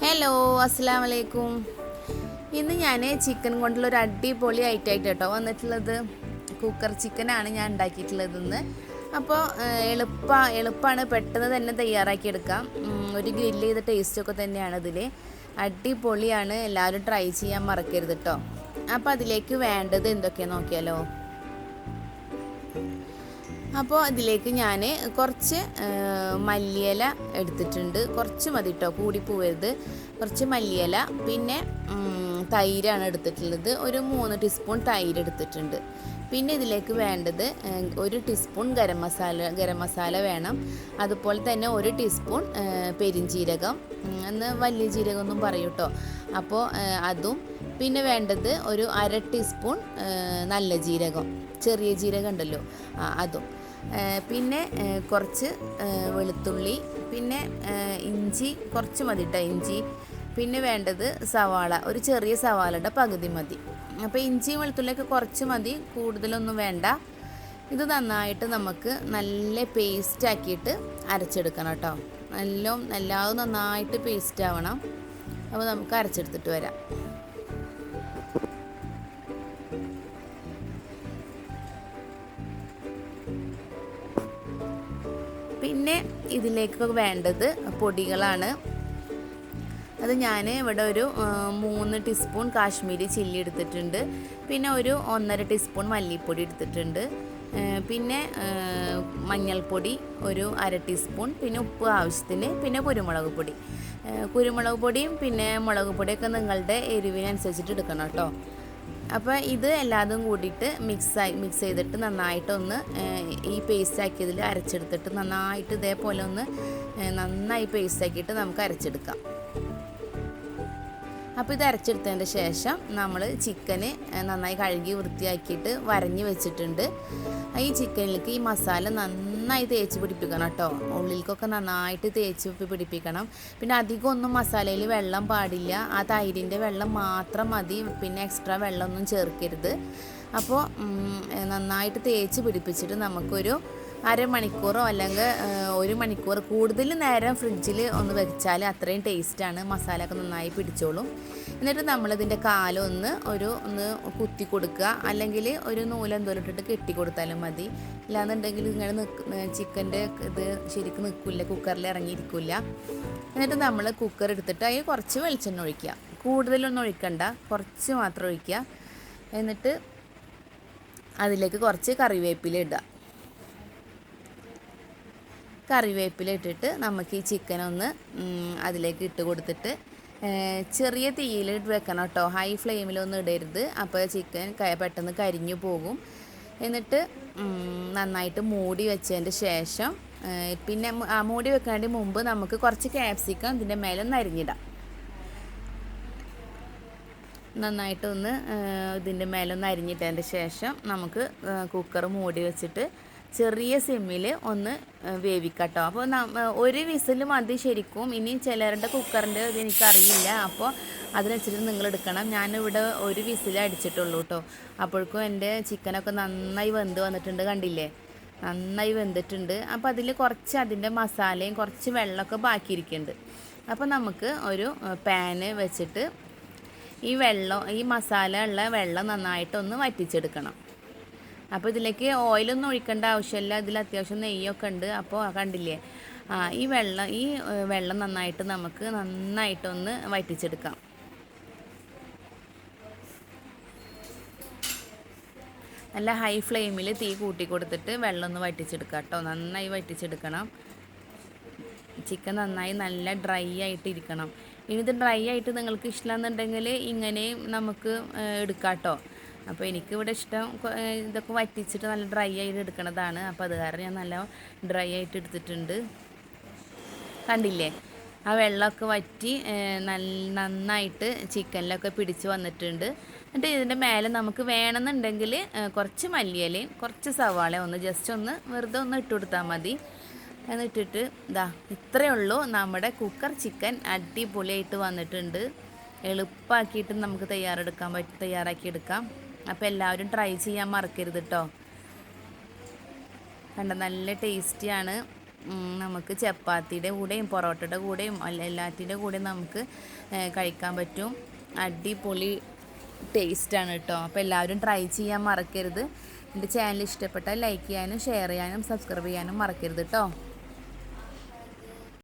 Hello, അസ്സലാമു അലൈക്കും. ഇന്ന് ഞാൻ ചിക്കൻ കൊണ്ടുള്ളൊരു അടിപൊളി ഐറ്റമായിട്ട് കേട്ടോ വന്നിട്ടുള്ളത്. കുക്കർ ചിക്കനാണ് ഞാൻ ഉണ്ടാക്കിയിട്ടുള്ളത് ഇന്ന്. അപ്പോൾ എളുപ്പമാണ്, പെട്ടെന്ന് തന്നെ തയ്യാറാക്കിയെടുക്കാം. ഒരു ഗ്രില്ല് ചെയ്ത ടേസ്റ്റൊക്കെ തന്നെയാണ് ഇതിൽ. അടിപൊളിയാണ്, എല്ലാവരും ട്രൈ ചെയ്യാൻ മറക്കരുത് കേട്ടോ. അപ്പോൾ അതിലേക്ക് വേണ്ടത് എന്തൊക്കെയാണെന്ന് നോക്കിയാലോ. അപ്പോൾ അതിലേക്ക് ഞാൻ കുറച്ച് മല്ലിയില എടുത്തിട്ടുണ്ട്. കുറച്ച് മതി കേട്ടോ, കൂടി പോവരുത്. കുറച്ച് മല്ലിയില, പിന്നെ തൈരാണ് എടുത്തിട്ടുള്ളത്. ഒരു 3 ടീസ്പൂൺ തൈര് എടുത്തിട്ടുണ്ട്. പിന്നെ ഇതിലേക്ക് വേണ്ടത് 1 ടീസ്പൂൺ ഗരം മസാല വേണം. അതുപോലെ തന്നെ 1 ടീസ്പൂൺ പെരിഞ്ജീരകം, എന്ന് വലിയ ജീരകമൊന്നും പറയൂ കേട്ടോ. അപ്പോൾ അതും, പിന്നെ വേണ്ടത് ഒരു 1/2 ടീസ്പൂൺ നല്ല ജീരകം, ചെറിയ ജീരകം ഉണ്ടല്ലോ, അതും. പിന്നെ കുറച്ച് വെളുത്തുള്ളി, പിന്നെ ഇഞ്ചി കുറച്ച് മതി കേട്ടോ, ഇഞ്ചി. പിന്നെ വേണ്ടത് സവാള, ഒരു ചെറിയ സവാളയുടെ പകുതി മതി. അപ്പോൾ ഇഞ്ചിയും വെളുത്തുള്ളിയൊക്കെ കുറച്ച് മതി, കൂടുതലൊന്നും വേണ്ട. ഇത് നന്നായിട്ട് നമുക്ക് നല്ല പേസ്റ്റ് ആക്കിയിട്ട് അരച്ചെടുക്കണം കേട്ടോ. എല്ലാതും നന്നായിട്ട് പേസ്റ്റ് ആവണം. അപ്പോൾ നമുക്ക് അരച്ചെടുത്തിട്ട് വരാം. പിന്നെ ഇതിലേക്ക് വേണ്ടത് പൊടികളാണ്. അത് ഞാൻ ഇവിടെ ഒരു 3 ടീസ്പൂൺ കാശ്മീരി ചില്ലി എടുത്തിട്ടുണ്ട്. പിന്നെ ഒരു 1.5 ടീസ്പൂൺ മല്ലിപ്പൊടി എടുത്തിട്ടുണ്ട്. പിന്നെ മഞ്ഞൾപ്പൊടി ഒരു 1/2 ടീസ്പൂൺ, പിന്നെ ഉപ്പ് ആവശ്യത്തിന്, പിന്നെ കുരുമുളക് പൊടിയും പിന്നെ മുളക് പൊടിയൊക്കെ നിങ്ങളുടെ എരിവിനനുസരിച്ചിട്ട് എടുക്കണം കേട്ടോ. അപ്പോൾ ഇത് എല്ലാതും കൂടിയിട്ട് മിക്സ് ചെയ്തിട്ട് നന്നായിട്ടൊന്ന് ഈ പേസ്റ്റ് ആക്കിയതിൽ അരച്ചെടുത്തിട്ട് നന്നായിട്ട് ഇതേപോലെ ഒന്ന് നന്നായി പേസ്റ്റ് ആക്കിയിട്ട് നമുക്ക് അരച്ചെടുക്കാം. അപ്പോൾ ഇത് അരച്ചെടുത്തതിൻ്റെ ശേഷം നമ്മൾ ചിക്കന് നന്നായി കഴുകി വൃത്തിയാക്കിയിട്ട് വരഞ്ഞ് വെച്ചിട്ടുണ്ട്. ഈ ചിക്കനിലേക്ക് ഈ മസാല നന്നായി തേച്ച് പിടിപ്പിക്കണം കേട്ടോ. ഉള്ളിലേക്കൊക്കെ നന്നായിട്ട് തേച്ച് പിടിപ്പിക്കണം. പിന്നെ അധികം ഒന്നും മസാലയിൽ വെള്ളം പാടില്ല, ആ തൈരിൻ്റെ വെള്ളം മാത്രം മതി. പിന്നെ എക്സ്ട്രാ വെള്ളമൊന്നും ചേർക്കരുത്. അപ്പോൾ നന്നായിട്ട് തേച്ച് പിടിപ്പിച്ചിട്ട് നമുക്കൊരു അരമണിക്കൂറോ അല്ലെങ്കിൽ 1 മണിക്കൂർ കൂടുതൽ നേരം ഫ്രിഡ്ജിൽ ഒന്ന് വെച്ചാൽ അത്രയും ടേസ്റ്റാണ്. മസാല ഒക്കെ നന്നായി പിടിച്ചോളും. എന്നിട്ട് നമ്മളിതിൻ്റെ കാലൊന്ന് കുത്തി കൊടുക്കുക, അല്ലെങ്കിൽ ഒരു നൂലെന്തോലും ഇട്ടിട്ട് കെട്ടി കൊടുത്താലും മതി. ഇല്ലാന്നുണ്ടെങ്കിൽ ഇങ്ങനെ ചിക്കൻ്റെ ഇത് ശരിക്കും നിൽക്കില്ല, കുക്കറിൽ ഇറങ്ങിയിരിക്കില്ല. എന്നിട്ട് നമ്മൾ കുക്കർ എടുത്തിട്ട് അതിൽ കുറച്ച് വെളിച്ചെണ്ണ ഒഴിക്കുക. കൂടുതലൊന്നും ഒഴിക്കണ്ട, കുറച്ച് മാത്രം ഒഴിക്കുക. എന്നിട്ട് അതിലേക്ക് കുറച്ച് കറിവേപ്പില ഇടുക. കറിവേപ്പില ഇട്ടിട്ട് നമുക്ക് ഈ ചിക്കനൊന്ന് അതിലേക്ക് ഇട്ട് കൊടുത്തിട്ട് ചെറിയ തീയിൽ വെക്കണം കേട്ടോ. ഹൈ ഫ്ലെയിമിലൊന്നും ഇടരുത്, അപ്പോൾ ചിക്കൻ പെട്ടെന്ന് കരിഞ്ഞു പോകും. എന്നിട്ട് നന്നായിട്ട് മൂടി വെച്ചതിൻ്റെ ശേഷം, പിന്നെ മൂടി വെക്കുന്നതിന് മുമ്പ് നമുക്ക് കുറച്ച് ക്യാപ്സിക്കം ഇതിൻ്റെ മേലെ ഒന്ന് അരിഞ്ഞിടാം. നന്നായിട്ടൊന്ന് ഇതിൻ്റെ മേലെ ഒന്ന് അരിഞ്ഞിട്ടതിൻ്റെ ശേഷം നമുക്ക് കുക്കർ മൂടി വെച്ചിട്ട് ചെറിയ സിമ്മിൽ ഒന്ന് വേവിക്കട്ടോ. അപ്പോൾ ഒരു വിസിൽ മതി ശരിക്കും. ഇനി ചിലരുടെ കുക്കറിൻ്റെ ഇത് എനിക്കറിയില്ല, അപ്പോൾ അതിനനുസരിച്ച് നിങ്ങൾ എടുക്കണം. ഞാനിവിടെ 1 വിസിൽ അടിച്ചിട്ടുള്ളൂ കേട്ടോ. അപ്പോഴേക്കും എൻ്റെ ചിക്കനൊക്കെ നന്നായി വെന്ത് വന്നിട്ടുണ്ട്, കണ്ടില്ലേ, നന്നായി വെന്തിട്ടുണ്ട്. അപ്പോൾ അതിൽ കുറച്ച് അതിൻ്റെ മസാലയും കുറച്ച് വെള്ളമൊക്കെ ബാക്കിയിരിക്കുന്നുണ്ട്. അപ്പോൾ നമുക്ക് ഒരു പാന് വെച്ചിട്ട് ഈ മസാല ഉള്ള വെള്ളം നന്നായിട്ടൊന്ന് വറ്റിച്ചെടുക്കണം. അപ്പോൾ ഇതിലേക്ക് ഓയിലൊന്നും ഒഴിക്കേണ്ട ആവശ്യമില്ല, ഇതിൽ അത്യാവശ്യം നെയ്യൊക്കെ ഉണ്ട്. അപ്പോൾ കണ്ടില്ലേ, ഈ വെള്ളം നന്നായിട്ടൊന്ന് വറ്റിച്ചെടുക്കാം. നല്ല ഹൈ ഫ്ലെയിമിൽ തീ കൂട്ടി കൊടുത്തിട്ട് വെള്ളം ഒന്ന് വറ്റിച്ചെടുക്കാം കേട്ടോ. നന്നായി വറ്റിച്ചെടുക്കണം. ചിക്കൻ നല്ല ഡ്രൈ ആയിട്ട് ഇരിക്കണം. ഇനി ഇത് ഡ്രൈ ആയിട്ട് നിങ്ങൾക്ക് ഇഷ്ടമാണെന്നുണ്ടെങ്കിൽ ഇങ്ങനെ നമുക്ക് എടുക്കാം കേട്ടോ. അപ്പോൾ എനിക്കിവിടെ ഇഷ്ടം ഇതൊക്കെ വറ്റിച്ചിട്ട് നല്ല ഡ്രൈ ആയിട്ട് എടുക്കണതാണ്. അപ്പോൾ അത് കാരണം ഞാൻ നല്ല ഡ്രൈ ആയിട്ട് എടുത്തിട്ടുണ്ട്. കണ്ടില്ലേ, ആ വെള്ളമൊക്കെ വറ്റി നന്നായിട്ട് ചിക്കനിലൊക്കെ പിടിച്ച് വന്നിട്ടുണ്ട്. എന്നിട്ട് ഇതിൻ്റെ മേലെ നമുക്ക് വേണമെന്നുണ്ടെങ്കിൽ കുറച്ച് മല്ലിയിലയും കുറച്ച് സവാള ജസ്റ്റ് ഒന്ന് വെറുതെ ഇട്ട് കൊടുത്താൽ മതി. എന്നിട്ടിട്ട് ഇത്രയേ ഉള്ളൂ, നമ്മുടെ കുക്കർ ചിക്കൻ അടിപൊളിയായിട്ട് വന്നിട്ടുണ്ട്. എളുപ്പമാക്കിയിട്ട് നമുക്ക് തയ്യാറാക്കിയെടുക്കാം. അപ്പോൾ എല്ലാവരും ട്രൈ ചെയ്യാൻ മറക്കരുത് കേട്ടോ. കണ്ട, നല്ല ടേസ്റ്റിയാണ്. നമുക്ക് ചപ്പാത്തിയുടെ കൂടെയും പൊറോട്ടയുടെ കൂടെയും എല്ലാത്തിൻ്റെ കൂടെയും നമുക്ക് കഴിക്കാൻ പറ്റും. അടിപൊളി ടേസ്റ്റാണ് കേട്ടോ. അപ്പോൾ എല്ലാവരും ട്രൈ ചെയ്യാൻ മറക്കരുത്. എൻ്റെ ചാനൽ ഇഷ്ടപ്പെട്ടാൽ ലൈക്ക് ചെയ്യാനും ഷെയർ ചെയ്യാനും സബ്സ്ക്രൈബ് ചെയ്യാനും മറക്കരുത് കേട്ടോ.